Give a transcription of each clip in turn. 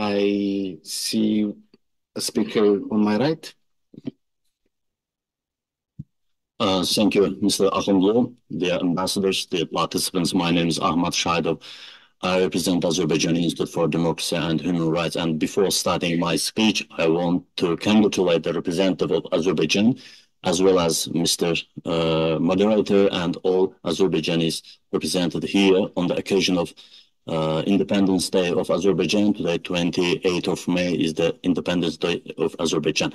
I see a speaker on my right. Thank you, Mr. Ahmad, dear ambassadors, dear participants. My name is Ahmad Shahidov. I represent Azerbaijan Institute for Democracy and Human Rights. And before starting my speech, I want to congratulate the representative of Azerbaijan, as well as Mr. Moderator and all Azerbaijanis represented here on the occasion of Independence Day of Azerbaijan. Today, 28th of May, is the Independence Day of Azerbaijan.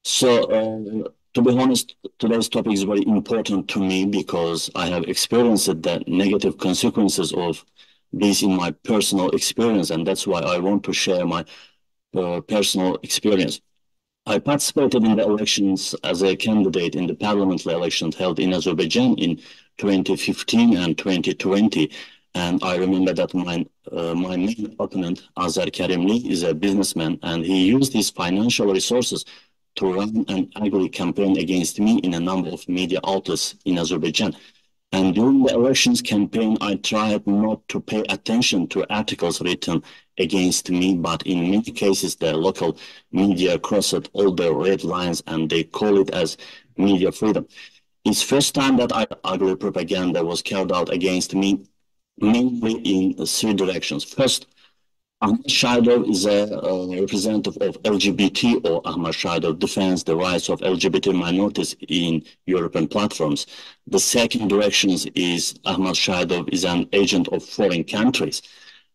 So, to be honest, today's topic is very important to me because I have experienced the negative consequences of this in my personal experience, and that's why I want to share my personal experience. I participated in the elections as a candidate in the parliamentary elections held in Azerbaijan in 2015 and 2020. And I remember that my main opponent, Azar Karimli, is a businessman, and he used his financial resources to run an ugly campaign against me in a number of media outlets in Azerbaijan. And during the elections campaign, I tried not to pay attention to articles written against me, but in many cases, the local media crossed all the red lines and they call it as media freedom. It's first time that ugly propaganda was carried out against me, mainly in three directions. First, Ahmad Shahidov is a representative of LGBT, or Ahmad Shahidov defends the rights of LGBT minorities in European platforms. The second direction is Ahmad Shahidov is an agent of foreign countries.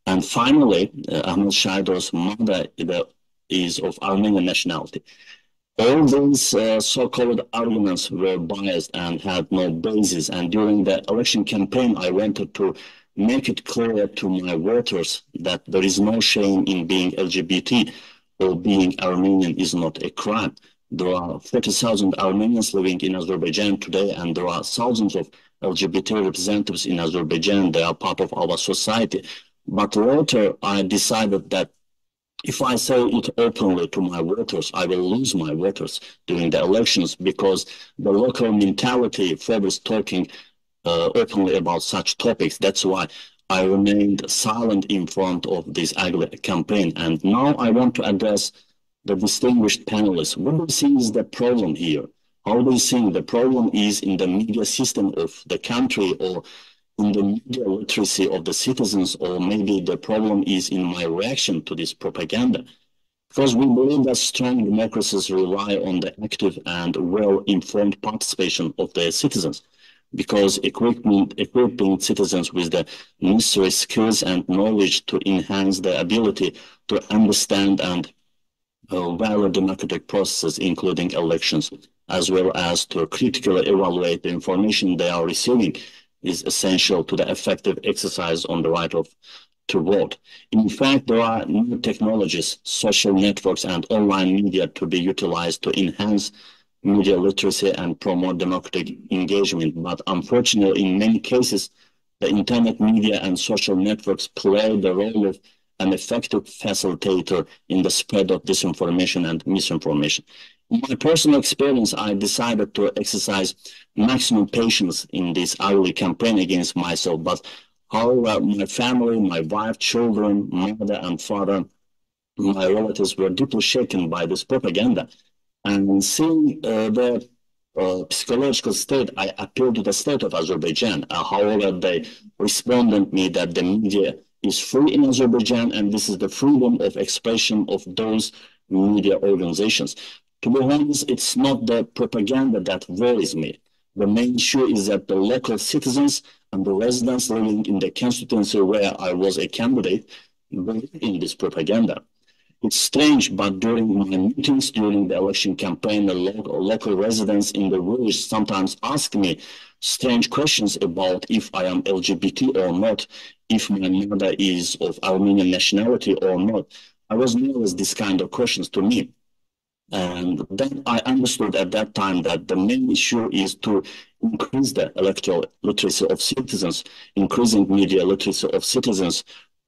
And finally, Ahmad Shahidov's mother is of Armenian nationality. All these so-called arguments were biased and had no basis. And during the election campaign, I wanted to make it clear to my voters that there is no shame in being LGBT, or being Armenian is not a crime. There are 40,000 Armenians living in Azerbaijan today, and there are thousands of LGBT representatives in Azerbaijan. They are part of our society. But later, I decided that if I say it openly to my voters, I will lose my voters during the elections, because the local mentality favors talking openly about such topics. That's why I remained silent in front of this ugly campaign. And now I want to address the distinguished panelists. What do you think is the problem here? How do you think the problem is in the media system of the country, or in the media literacy of the citizens, or maybe the problem is in my reaction to this propaganda? Because we believe that strong democracies rely on the active and well-informed participation of their citizens, because equipping citizens with the necessary skills and knowledge to enhance their ability to understand and value democratic processes, including elections, as well as to critically evaluate the information they are receiving, is essential to the effective exercise on the right to vote. In fact, there are new technologies, social networks, and online media to be utilized to enhance media literacy and promote democratic engagement. But unfortunately, in many cases, the internet media and social networks play the role of an effective facilitator in the spread of disinformation and misinformation. In my personal experience, I decided to exercise maximum patience in this ugly campaign against myself. But however, my family, my wife, children, mother and father, my relatives were deeply shaken by this propaganda. And seeing the psychological state, I appealed to the state of Azerbaijan. However, they responded me that the media is free in Azerbaijan, and this is the freedom of expression of those media organizations. To be honest, it's not the propaganda that worries me. The main issue is that the local citizens and the residents living in the constituency where I was a candidate believe in this propaganda. It's strange, but during my meetings, during the election campaign, the local residents in the village sometimes ask me strange questions about if I am LGBT or not, if my mother is of Armenian nationality or not. I was nervous these kind of questions to me. And then I understood at that time that the main issue is to increase the electoral literacy of citizens. Increasing media literacy of citizens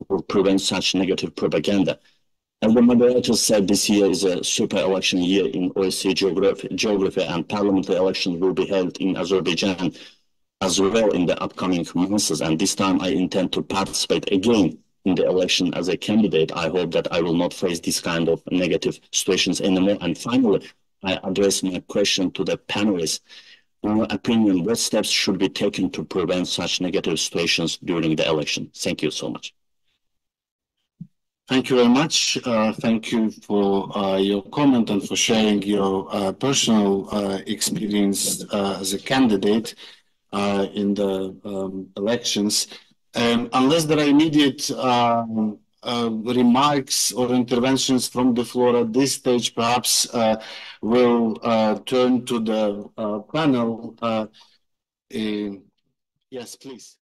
will prevent such negative propaganda. As the moderator said, this year is a super election year in OSCE geography, and parliamentary elections will be held in Azerbaijan as well in the upcoming months. And this time I intend to participate again in the election as a candidate. I hope that I will not face this kind of negative situations anymore. And finally, I address my question to the panelists. In your opinion, what steps should be taken to prevent such negative situations during the election? Thank you so much. Thank you very much. Thank you for your comment and for sharing your personal experience as a candidate in the elections. Unless there are immediate remarks or interventions from the floor at this stage, perhaps we'll turn to the panel. Yes, please.